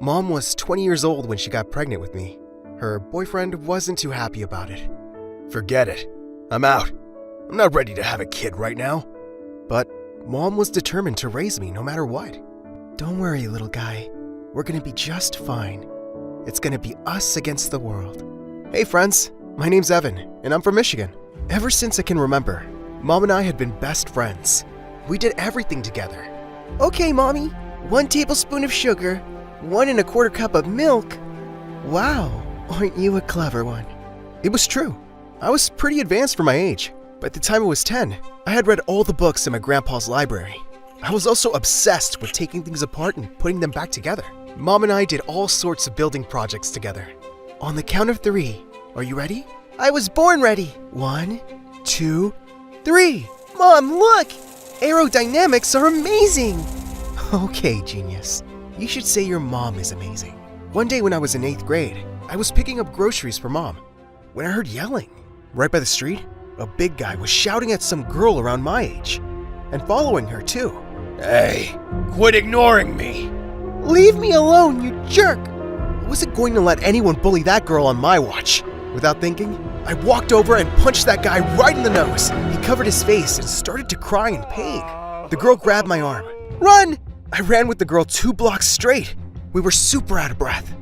Mom was 20 years old when she got pregnant with me. Her boyfriend wasn't too happy about it. Forget it. I'm out. I'm not ready to have a kid right now. But Mom was determined to raise me no matter what. Don't worry, little guy. We're gonna be just fine. It's gonna be us against the world. Hey friends, my name's Evan, and I'm from Michigan. Ever since I can remember, Mom and I had been best friends. We did everything together. Okay, Mommy, 1 tablespoon of sugar, 1 1/4 cup of milk. Wow, aren't you a clever one? It was true. I was pretty advanced for my age. By the time I was 10, I had read all the books in my grandpa's library. I was also obsessed with taking things apart and putting them back together. Mom and I did all sorts of building projects together. On the count of 3, are you ready? I was born ready. 1, 2, 3. Mom, look! Aerodynamics are amazing! Okay, genius. You should say your mom is amazing. One day when I was in 8th grade, I was picking up groceries for Mom when I heard yelling. Right by the street, a big guy was shouting at some girl around my age and following her too. Hey, quit ignoring me. Leave me alone, you jerk! I wasn't going to let anyone bully that girl on my watch. Without thinking, I walked over and punched that guy right in the nose. He covered his face and started to cry in pain. The girl grabbed my arm. Run! I ran with the girl 2 blocks straight. We were super out of breath.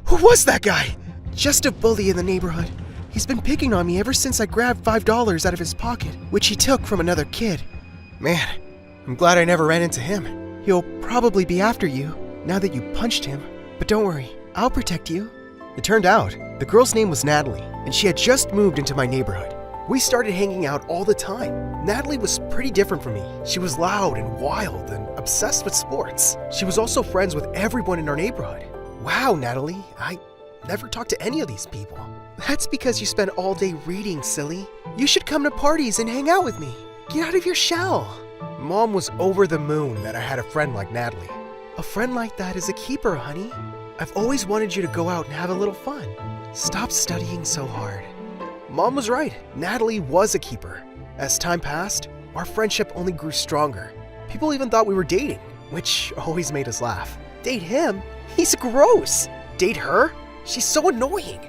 Who was that guy? Just a bully in the neighborhood. He's been picking on me ever since I grabbed $5 out of his pocket, which he took from another kid. Man, I'm glad I never ran into him. He'll probably be after you now that you punched him. But don't worry, I'll protect you. It turned out, the girl's name was Natalie, and she had just moved into my neighborhood. We started hanging out all the time. Natalie was pretty different from me. She was loud and wild and obsessed with sports. She was also friends with everyone in our neighborhood. Wow, Natalie, I never talked to any of these people. That's because you spend all day reading, silly. You should come to parties and hang out with me. Get out of your shell. Mom was over the moon that I had a friend like Natalie. A friend like that is a keeper, honey. I've always wanted you to go out and have a little fun. Stop studying so hard. Mom was right. Natalie was a keeper. As time passed, our friendship only grew stronger. People even thought we were dating, which always made us laugh. Date him? He's gross. Date her? She's so annoying.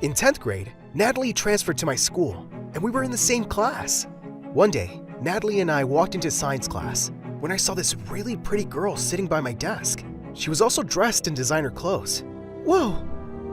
In 10th grade, Natalie transferred to my school, and we were in the same class. One day, Natalie and I walked into science class when I saw this really pretty girl sitting by my desk. She was also dressed in designer clothes. Whoa,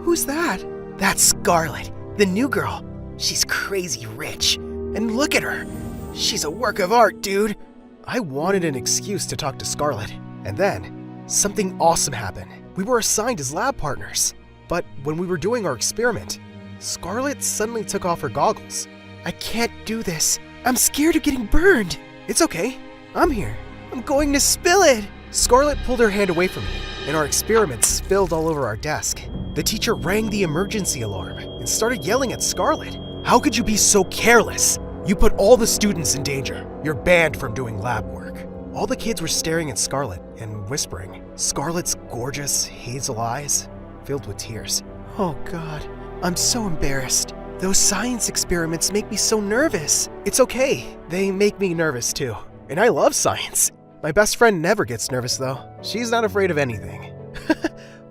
who's that? That's Scarlett, the new girl. She's crazy rich. And look at her. She's a work of art, dude. I wanted an excuse to talk to Scarlett. And then, something awesome happened. We were assigned as lab partners. But when we were doing our experiment, Scarlett suddenly took off her goggles. I can't do this. I'm scared of getting burned. It's okay. I'm here. I'm going to spill it. Scarlett pulled her hand away from me, and our experiment spilled all over our desk. The teacher rang the emergency alarm and started yelling at Scarlett. How could you be so careless? You put all the students in danger. You're banned from doing lab work. All the kids were staring at Scarlett and whispering. Scarlett's gorgeous hazel eyes filled with tears. Oh God, I'm so embarrassed. Those science experiments make me so nervous. It's okay. They make me nervous too. And I love science. My best friend never gets nervous though. She's not afraid of anything.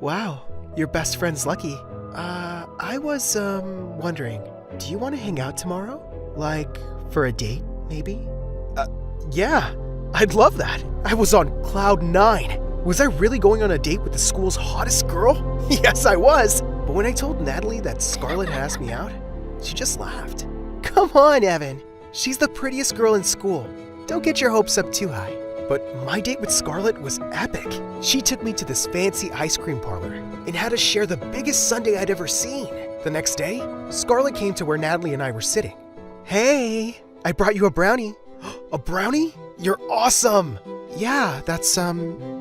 Wow, your best friend's lucky. I was wondering, do you want to hang out tomorrow? Like, for a date, maybe? Yeah, I'd love that. I was on cloud 9. Was I really going on a date with the school's hottest girl? Yes, I was. But when I told Natalie that Scarlett had asked me out, she just laughed. Come on, Evan. She's the prettiest girl in school. Don't get your hopes up too high. But my date with Scarlett was epic. She took me to this fancy ice cream parlor and had us share the biggest sundae I'd ever seen. The next day, Scarlett came to where Natalie and I were sitting. Hey, I brought you a brownie. A brownie? You're awesome. Yeah, that's,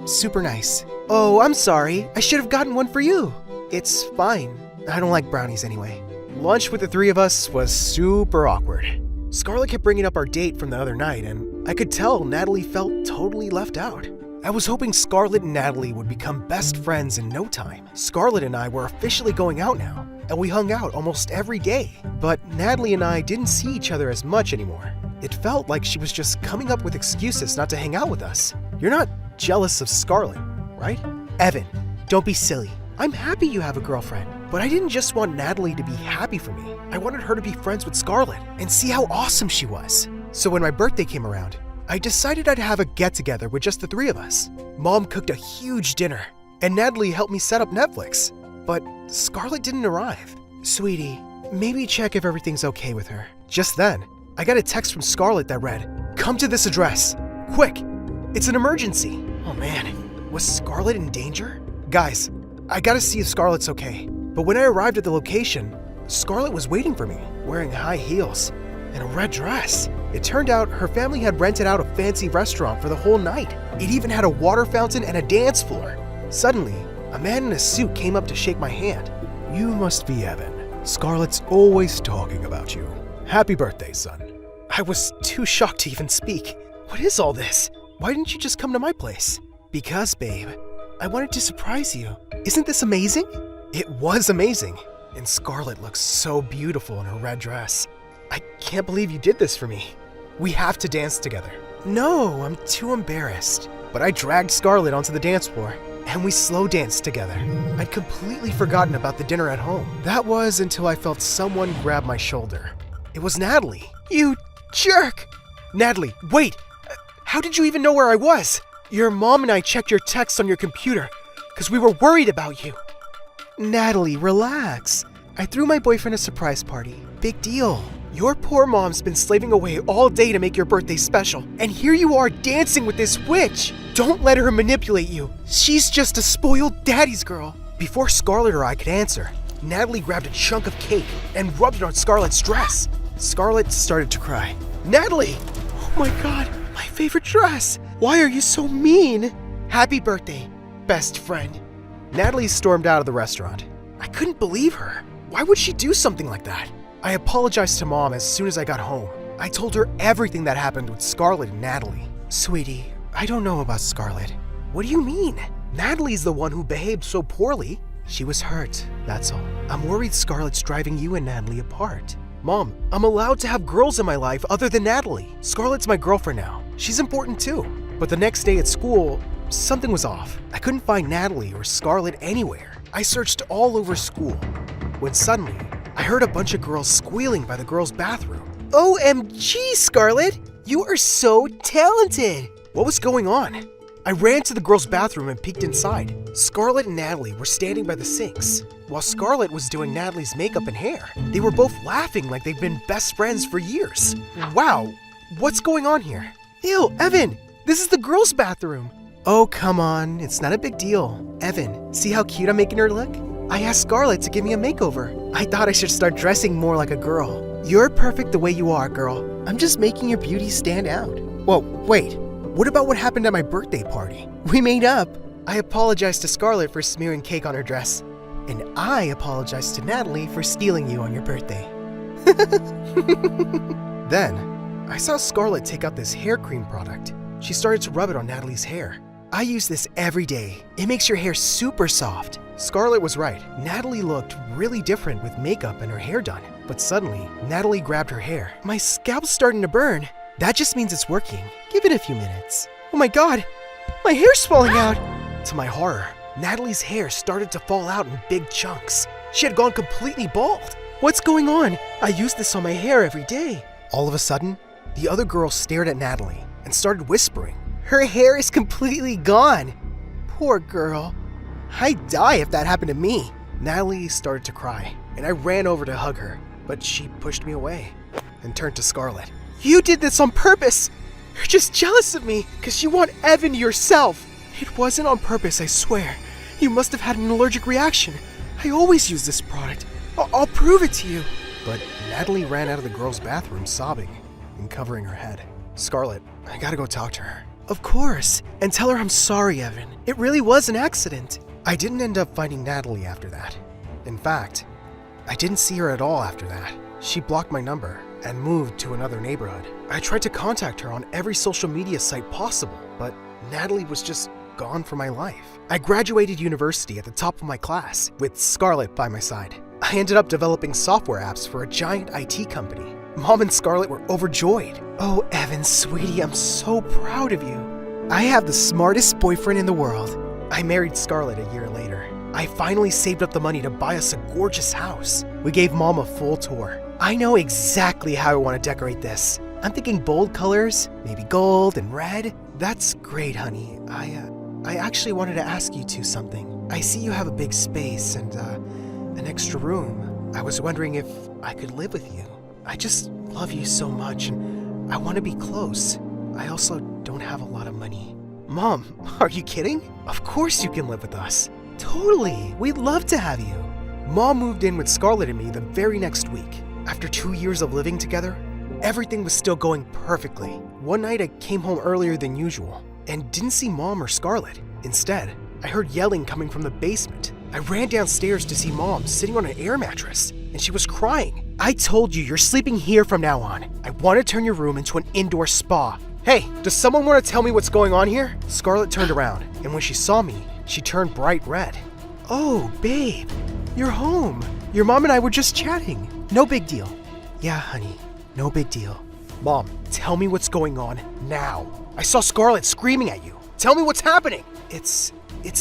super nice. Oh, I'm sorry. I should have gotten one for you. It's fine. I don't like brownies anyway. Lunch with the 3 of us was super awkward. Scarlett kept bringing up our date from the other night, and I could tell Natalie felt totally left out. I was hoping Scarlett and Natalie would become best friends in no time. Scarlett and I were officially going out now, and we hung out almost every day. But Natalie and I didn't see each other as much anymore. It felt like she was just coming up with excuses not to hang out with us. You're not jealous of Scarlett, right? Evan, don't be silly. I'm happy you have a girlfriend, but I didn't just want Natalie to be happy for me. I wanted her to be friends with Scarlett and see how awesome she was. So when my birthday came around, I decided I'd have a get-together with just the three of us. Mom cooked a huge dinner, and Natalie helped me set up Netflix. But Scarlett didn't arrive. Sweetie, maybe check if everything's okay with her. Just then, I got a text from Scarlett that read, "Come to this address. Quick! It's an emergency." Oh man, was Scarlett in danger? Guys, I gotta see if Scarlett's okay. But when I arrived at the location, Scarlett was waiting for me, wearing high heels and a red dress. It turned out her family had rented out a fancy restaurant for the whole night. It even had a water fountain and a dance floor. Suddenly, a man in a suit came up to shake my hand. You must be Evan. Scarlett's always talking about you. Happy birthday, son. I was too shocked to even speak. What is all this? Why didn't you just come to my place? Because, babe, I wanted to surprise you. Isn't this amazing? It was amazing. And Scarlett looks so beautiful in her red dress. I can't believe you did this for me. We have to dance together. No, I'm too embarrassed. But I dragged Scarlett onto the dance floor, and we slow danced together. I'd completely forgotten about the dinner at home. That was until I felt someone grab my shoulder. It was Natalie. You jerk! Natalie, wait! How did you even know where I was? Your mom and I checked your texts on your computer, because we were worried about you. Natalie, relax. I threw my boyfriend a surprise party. Big deal. Your poor mom's been slaving away all day to make your birthday special, and here you are dancing with this witch. Don't let her manipulate you. She's just a spoiled daddy's girl. Before Scarlett or I could answer, Natalie grabbed a chunk of cake and rubbed it on Scarlett's dress. Scarlett started to cry. Natalie! Oh my god, my favorite dress! Why are you so mean? Happy birthday, best friend. Natalie stormed out of the restaurant. I couldn't believe her. Why would she do something like that? I apologized to Mom as soon as I got home. I told her everything that happened with Scarlett and Natalie. Sweetie, I don't know about Scarlett. What do you mean? Natalie's the one who behaved so poorly. She was hurt, that's all. I'm worried Scarlett's driving you and Natalie apart. Mom, I'm allowed to have girls in my life other than Natalie. Scarlett's my girlfriend now. She's important too. But the next day at school, something was off. I couldn't find Natalie or Scarlett anywhere. I searched all over school, when suddenly, I heard a bunch of girls squealing by the girls' bathroom. OMG, Scarlett! You are so talented! What was going on? I ran to the girls' bathroom and peeked inside. Scarlett and Natalie were standing by the sinks, while Scarlett was doing Natalie's makeup and hair. They were both laughing like they'd been best friends for years. Wow, what's going on here? Ew, Evan, this is the girls' bathroom. Oh, come on, it's not a big deal. Evan, see how cute I'm making her look? I asked Scarlett to give me a makeover. I thought I should start dressing more like a girl. You're perfect the way you are, girl. I'm just making your beauty stand out. Whoa, wait. What about what happened at my birthday party? We made up. I apologized to Scarlett for smearing cake on her dress. And I apologized to Natalie for stealing you on your birthday. Then, I saw Scarlett take out this hair cream product. She started to rub it on Natalie's hair. I use this every day. It makes your hair super soft. Scarlett was right. Natalie looked really different with makeup and her hair done. But suddenly, Natalie grabbed her hair. My scalp's starting to burn. That just means it's working. Give it a few minutes. Oh my god, my hair's falling out. To my horror, Natalie's hair started to fall out in big chunks. She had gone completely bald. What's going on? I use this on my hair every day. All of a sudden, the other girl stared at Natalie and started whispering. Her hair is completely gone. Poor girl. I'd die if that happened to me. Natalie started to cry, and I ran over to hug her, but she pushed me away and turned to Scarlett. You did this on purpose. You're just jealous of me because you want Evan yourself. It wasn't on purpose, I swear. You must have had an allergic reaction. I always use this product. I'll prove it to you. But Natalie ran out of the girls' bathroom sobbing and covering her head. Scarlett, I gotta go talk to her. Of course, and tell her I'm sorry, Evan. It really was an accident. I didn't end up finding Natalie after that. In fact, I didn't see her at all after that. She blocked my number and moved to another neighborhood. I tried to contact her on every social media site possible, but Natalie was just gone from my life. I graduated university at the top of my class, with Scarlett by my side. I ended up developing software apps for a giant IT company. Mom and Scarlett were overjoyed. Oh, Evan, sweetie, I'm so proud of you. I have the smartest boyfriend in the world. I married Scarlett a year later. I finally saved up the money to buy us a gorgeous house. We gave Mom a full tour. I know exactly how I want to decorate this. I'm thinking bold colors, maybe gold and red. That's great, honey. I actually wanted to ask you two something. I see you have a big space and an extra room. I was wondering if I could live with you. I just love you so much and I want to be close. I also don't have a lot of money. Mom, are you kidding? Of course you can live with us. Totally, we'd love to have you. Mom moved in with Scarlett and me the very next week. After 2 years of living together, everything was still going perfectly. One night I came home earlier than usual and didn't see Mom or Scarlett. Instead, I heard yelling coming from the basement. I ran downstairs to see Mom sitting on an air mattress and she was crying. I told you you're sleeping here from now on. I want to turn your room into an indoor spa. Hey, does someone want to tell me what's going on here? Scarlett turned around and when she saw me, she turned bright red. Oh, babe, you're home. Your mom and I were just chatting. No big deal. Yeah, honey, no big deal. Mom, tell me what's going on now. I saw Scarlett screaming at you. Tell me what's happening. It's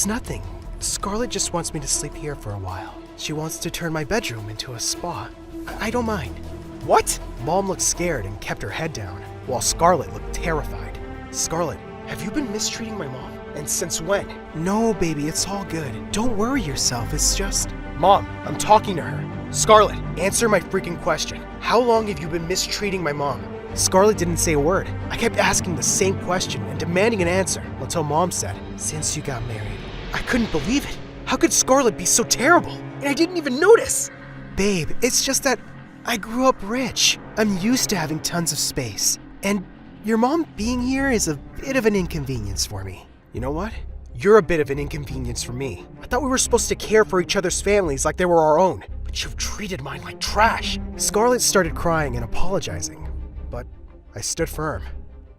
nothing. Scarlett just wants me to sleep here for a while. She wants to turn my bedroom into a spa. I don't mind. What? Mom looked scared and kept her head down, while Scarlett looked terrified. Scarlett, have you been mistreating my mom? And since when? No, baby, it's all good. Don't worry yourself, it's just... Mom, I'm talking to her. Scarlett, answer my freaking question. How long have you been mistreating my mom? Scarlett didn't say a word. I kept asking the same question and demanding an answer until Mom said, since you got married. I couldn't believe it. How could Scarlett be so terrible? And I didn't even notice. Babe, it's just that I grew up rich. I'm used to having tons of space. And your mom being here is a bit of an inconvenience for me. You know what? You're a bit of an inconvenience for me. I thought we were supposed to care for each other's families like they were our own, but you've treated mine like trash. Scarlett started crying and apologizing, but I stood firm.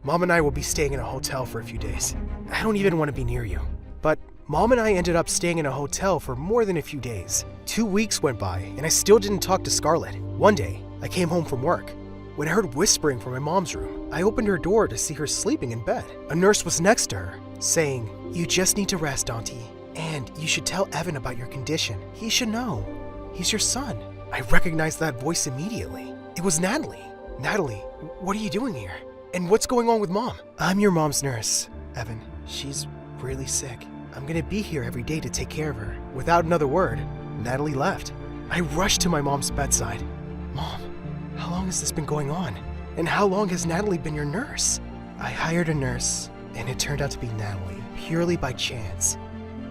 Mom and I will be staying in a hotel for a few days. I don't even want to be near you. But Mom and I ended up staying in a hotel for more than a few days. 2 weeks went by and I still didn't talk to Scarlett. One day, I came home from work. When I heard whispering from my mom's room, I opened her door to see her sleeping in bed. A nurse was next to her, saying, you just need to rest, Auntie. And you should tell Evan about your condition. He should know. He's your son. I recognized that voice immediately. It was Natalie. Natalie, what are you doing here? And what's going on with Mom? I'm your mom's nurse, Evan. She's really sick. I'm gonna be here every day to take care of her. Without another word, Natalie left. I rushed to my mom's bedside. Mom, how long has this been going on? And how long has Natalie been your nurse? I hired a nurse, and it turned out to be Natalie, purely by chance.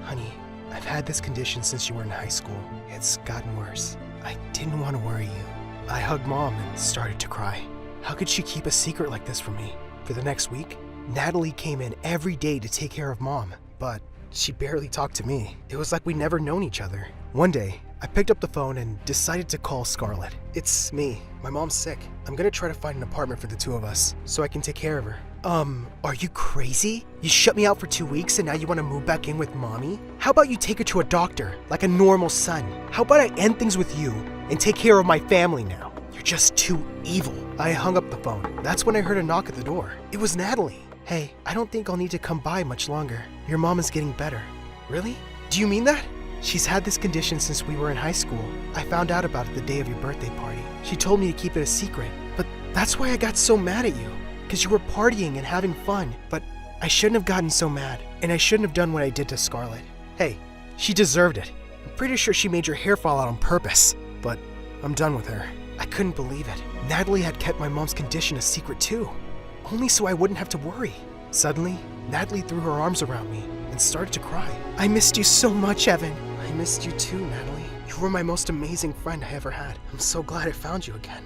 Honey, I've had this condition since you were in high school. It's gotten worse. I didn't want to worry you. I hugged Mom and started to cry. How could she keep a secret like this from me? For the next week, Natalie came in every day to take care of Mom, but she barely talked to me. It was like we'd never known each other. One day, I picked up the phone and decided to call Scarlett. It's me. My mom's sick. I'm gonna try to find an apartment for the two of us so I can take care of her. Are you crazy? You shut me out for 2 weeks and now you want to move back in with Mommy? How about you take her to a doctor, like a normal son? How about I end things with you and take care of my family now? You're just too evil. I hung up the phone. That's when I heard a knock at the door. It was Natalie. Hey, I don't think I'll need to come by much longer. Your mom is getting better. Really? Do you mean that? She's had this condition since we were in high school. I found out about it the day of your birthday party. She told me to keep it a secret, but that's why I got so mad at you. Because you were partying and having fun, but I shouldn't have gotten so mad, and I shouldn't have done what I did to Scarlett. Hey, she deserved it. I'm pretty sure she made your hair fall out on purpose, but I'm done with her. I couldn't believe it. Natalie had kept my mom's condition a secret too, only so I wouldn't have to worry. Suddenly, Natalie threw her arms around me and started to cry. I missed you so much, Evan. I missed you too, Natalie. You were my most amazing friend I ever had. I'm so glad I found you again.